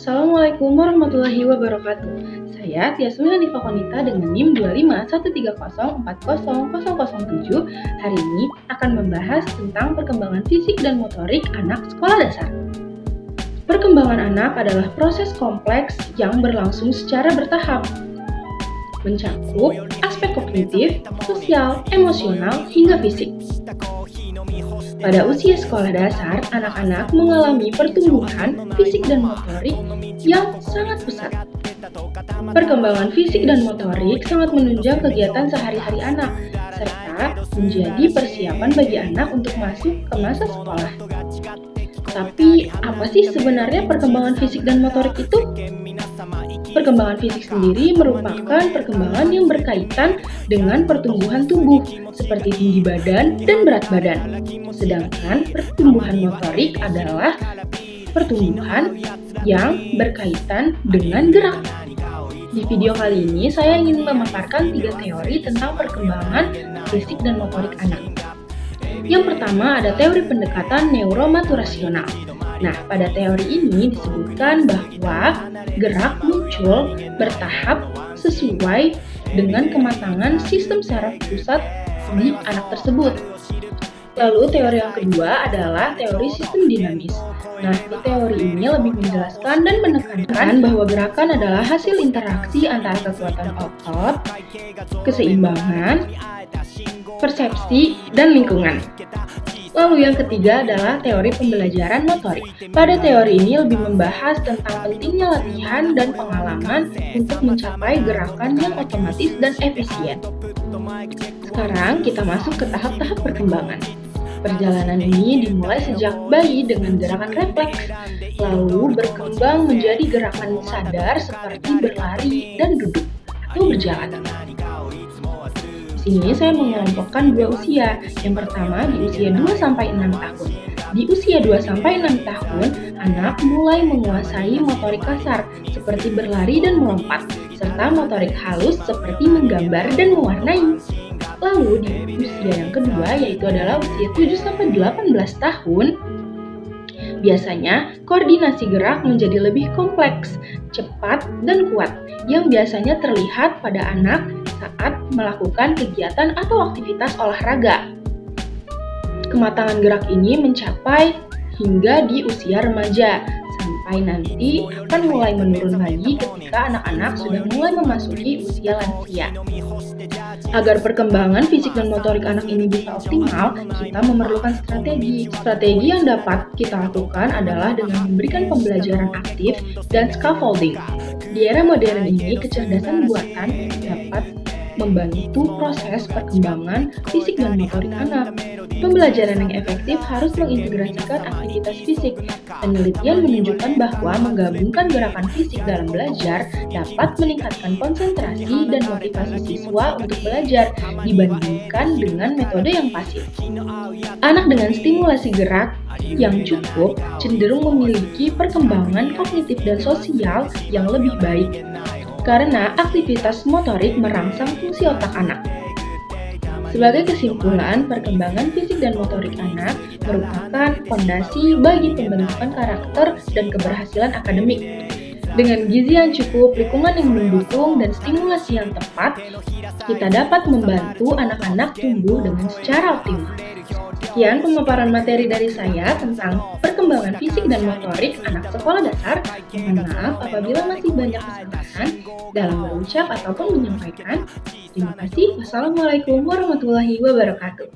Assalamualaikum warahmatullahi wabarakatuh. Saya Tiasmina Diva Konita dengan NIM 25130400007 hari ini akan membahas tentang perkembangan fisik dan motorik anak sekolah dasar. Perkembangan anak adalah proses kompleks yang berlangsung secara bertahap, mencakup aspek kognitif, sosial, emosional, hingga fisik. Pada usia sekolah dasar, anak-anak mengalami pertumbuhan fisik dan motorik yang sangat pesat. Perkembangan fisik dan motorik sangat menunjang kegiatan sehari-hari anak, serta menjadi persiapan bagi anak untuk masuk ke masa sekolah. Tapi, apa sih sebenarnya perkembangan fisik dan motorik itu? Perkembangan fisik sendiri merupakan perkembangan yang berkaitan dengan pertumbuhan tubuh, seperti tinggi badan dan berat badan. Sedangkan pertumbuhan motorik adalah pertumbuhan yang berkaitan dengan gerak. Di video kali ini, saya ingin memaparkan 3 teori tentang perkembangan fisik dan motorik anak. Yang pertama ada teori pendekatan neuromaturasional. Nah, pada teori ini disebutkan bahwa gerak muncul bertahap sesuai dengan kematangan sistem saraf pusat di anak tersebut. Lalu teori yang kedua adalah teori sistem dinamis. Nah, di teori ini lebih menjelaskan dan menekankan bahwa gerakan adalah hasil interaksi antara kekuatan otot, keseimbangan, persepsi, dan lingkungan. Lalu yang ketiga adalah teori pembelajaran motorik. Pada teori ini lebih membahas tentang pentingnya latihan dan pengalaman untuk mencapai gerakan yang otomatis dan efisien. Sekarang kita masuk ke tahap-tahap perkembangan. Perjalanan ini dimulai sejak bayi dengan gerakan refleks, lalu berkembang menjadi gerakan sadar seperti berlari dan duduk atau berjalan. Di sini saya mengelompokkan 2 usia. Yang pertama di usia 2-6 tahun. Di usia 2-6 tahun, anak mulai menguasai motorik kasar seperti berlari dan melompat, serta motorik halus seperti menggambar dan mewarnai. Lalu di usia yang kedua yaitu adalah usia 7-18 tahun, biasanya koordinasi gerak menjadi lebih kompleks, cepat, dan kuat yang biasanya terlihat pada anak saat melakukan kegiatan atau aktivitas olahraga. Kematangan gerak ini mencapai hingga di usia remaja, sampai nanti akan mulai menurun lagi ketika anak-anak sudah mulai memasuki usia lansia. Agar perkembangan fisik dan motorik anak ini bisa optimal, kita memerlukan strategi. Strategi yang dapat kita lakukan adalah dengan memberikan pembelajaran aktif dan scaffolding. Di era modern ini, kecerdasan buatan dapat membantu proses perkembangan fisik dan motorik anak. Pembelajaran yang efektif harus mengintegrasikan aktivitas fisik. Penelitian menunjukkan bahwa menggabungkan gerakan fisik dalam belajar dapat meningkatkan konsentrasi dan motivasi siswa untuk belajar dibandingkan dengan metode yang pasif. Anak dengan stimulasi gerak yang cukup cenderung memiliki perkembangan kognitif dan sosial yang lebih baik, karena aktivitas motorik merangsang fungsi otak anak. Sebagai kesimpulan, perkembangan fisik dan motorik anak merupakan fondasi bagi pembentukan karakter dan keberhasilan akademik. Dengan gizi yang cukup, lingkungan yang mendukung, dan stimulasi yang tepat, kita dapat membantu anak-anak tumbuh dengan secara optimal. Sekian pemaparan materi dari saya tentang perkembangan fisik dan motorik anak sekolah dasar. Mohon maaf apabila masih banyak kesalahan dalam berucap ataupun menyampaikan. Terima kasih. Wassalamualaikum warahmatullahi wabarakatuh.